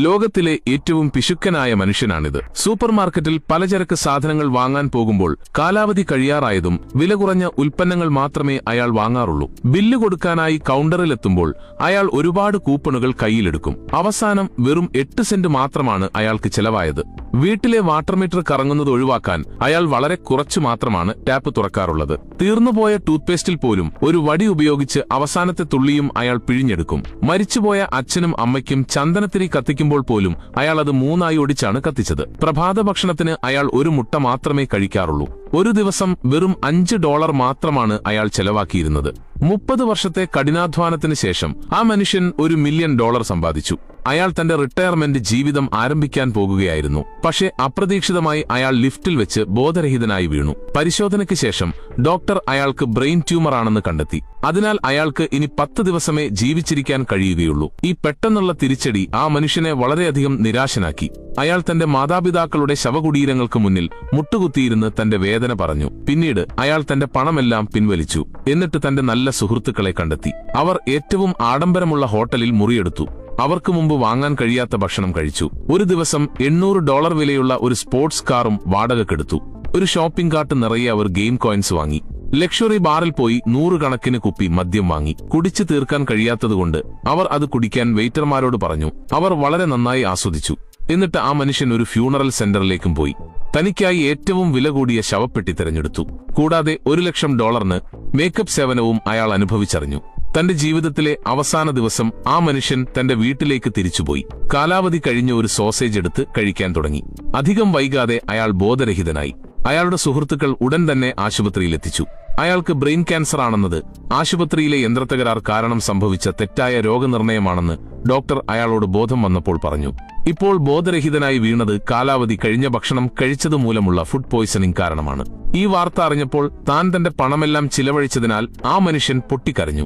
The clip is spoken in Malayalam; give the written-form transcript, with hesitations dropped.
ലോകത്തിലെ ഏറ്റവും പിശുക്കനായ മനുഷ്യനാണിത്. സൂപ്പർമാർക്കറ്റിൽ പലചരക്ക് സാധനങ്ങൾ വാങ്ങാൻ പോകുമ്പോൾ കാലാവധി കഴിയാറായതും വില കുറഞ്ഞ ഉൽപ്പന്നങ്ങൾ മാത്രമേ അയാൾ വാങ്ങാറുള്ളൂ. ബില്ല് കൊടുക്കാനായി കൗണ്ടറിലെത്തുമ്പോൾ അയാൾ ഒരുപാട് കൂപ്പണുകൾ കയ്യിലെടുക്കും. അവസാനം വെറും 8 സെന്റ് മാത്രമാണ് അയാൾക്ക് ചെലവായത്. വീട്ടിലെ വാട്ടർ മീറ്റർ കറങ്ങുന്നത് ഒഴിവാക്കാൻ അയാൾ വളരെ കുറച്ചു മാത്രമാണ് ടാപ്പ് തുറക്കാറുള്ളത്. തീർന്നുപോയ ടൂത്ത്പേസ്റ്റിൽ പോലും ഒരു വടി ഉപയോഗിച്ച് അവസാനത്തെ തുള്ളിയും അയാൾ പിഴിഞ്ഞെടുക്കും. മരിച്ചുപോയ അച്ഛനും അമ്മയ്ക്കും ചന്ദനത്തിരി കത്തിക്കുമ്പോൾ പോലും അയാൾ അത് 3 ഒടിച്ചാണ് കത്തിച്ചത്. പ്രഭാത ഭക്ഷണത്തിന് അയാൾ ഒരു മുട്ട മാത്രമേ കഴിക്കാറുള്ളൂ. ഒരു ദിവസം വെറും $5 മാത്രമാണ് അയാൾ ചെലവാക്കിയിരുന്നത്. 30 വർഷത്തെ കഠിനാധ്വാനത്തിന് ശേഷം ആ മനുഷ്യൻ $1 മില്യൺ സമ്പാദിച്ചു. അയാൾ തന്റെ റിട്ടയർമെന്റ് ജീവിതം ആരംഭിക്കാൻ പോകുകയായിരുന്നു. പക്ഷേ അപ്രതീക്ഷിതമായി അയാൾ ലിഫ്റ്റിൽ വെച്ച് ബോധരഹിതനായി വീണു. പരിശോധനയ്ക്ക് ശേഷം ഡോക്ടർ അയാൾക്ക് ബ്രെയിൻ ട്യൂമർ ആണെന്ന് കണ്ടെത്തി. അതിനാൽ അയാൾക്ക് ഇനി 10 ദിവസമേ ജീവിച്ചിരിക്കാൻ കഴിയുകയുള്ളൂ. ഈ പെട്ടെന്നുള്ള തിരിച്ചടി ആ മനുഷ്യനെ വളരെയധികം നിരാശനാക്കി. അയാൾ തന്റെ മാതാപിതാക്കളുടെ ശവകുടീരങ്ങൾക്ക് മുന്നിൽ മുട്ടുകുത്തിയിരുന്ന് തന്റെ വേദന പറഞ്ഞു. പിന്നീട് അയാൾ തന്റെ പണമെല്ലാം പിൻവലിച്ചു. എന്നിട്ട് തന്റെ നല്ല സുഹൃത്തുക്കളെ കണ്ടെത്തി. അവർ ഏറ്റവും ആഡംബരമുള്ള ഹോട്ടലിൽ മുറിയെടുത്തു. അവർക്ക് മുമ്പ് വാങ്ങാൻ കഴിയാത്ത ഭക്ഷണം കഴിച്ചു. ഒരു ദിവസം $800 വിലയുള്ള ഒരു സ്പോർട്സ് കാറും വാടകക്കെടുത്തു. ഒരു ഷോപ്പിംഗ് കാർട്ട് നിറയെ അവർ ഗെയിം കോയിൻസ് വാങ്ങി. ലക്ഷറി ബാറിൽ പോയി 100 കണക്കിന് കുപ്പി മദ്യം വാങ്ങി. കുടിച്ചു തീർക്കാൻ കഴിയാത്തതുകൊണ്ട് അവർ അത് കുടിക്കാൻ വെയിറ്റർമാരോട് പറഞ്ഞു. അവർ വളരെ നന്നായി ആസ്വദിച്ചു. എന്നിട്ട് ആ മനുഷ്യൻ ഒരു ഫ്യൂണറൽ സെന്ററിലേക്കും പോയി. തനിക്കായി ഏറ്റവും വില കൂടിയ ശവപ്പെട്ടി തിരഞ്ഞെടുത്തു. കൂടാതെ $1 ലക്ഷം മേക്കപ്പ് സേവനവും അയാൾ അനുഭവിച്ചറിഞ്ഞു. തന്റെ ജീവിതത്തിലെ അവസാന ദിവസം ആ മനുഷ്യൻ തന്റെ വീട്ടിലേക്ക് തിരിച്ചുപോയി. കാലാവധി കഴിഞ്ഞ ഒരു സോസേജ് എടുത്ത് കഴിക്കാൻ തുടങ്ങി. അധികം വൈകാതെ അയാൾ ബോധരഹിതനായി. അയാളുടെ സുഹൃത്തുക്കൾ ഉടൻ തന്നെ ആശുപത്രിയിലെത്തിച്ചു. അയാൾക്ക് ബ്രെയിൻ ക്യാൻസർ ആണെന്നത് ആശുപത്രിയിലെ യന്ത്രത്തകരാർ കാരണം സംഭവിച്ച തെറ്റായ രോഗനിർണയമാണെന്ന് ഡോക്ടർ അയാളോട് ബോധം വന്നപ്പോൾ പറഞ്ഞു. ഇപ്പോൾ ബോധരഹിതനായി വീണത് കാലാവധി കഴിഞ്ഞ ഭക്ഷണം കഴിച്ചതുമൂലമുള്ള ഫുഡ് പോയ്സണിംഗ് കാരണമാണ്. ഈ വാർത്ത അറിഞ്ഞപ്പോൾ താൻ തന്റെ പണമെല്ലാം ചിലവഴിച്ചതിനാൽ ആ മനുഷ്യൻ പൊട്ടിക്കരഞ്ഞു.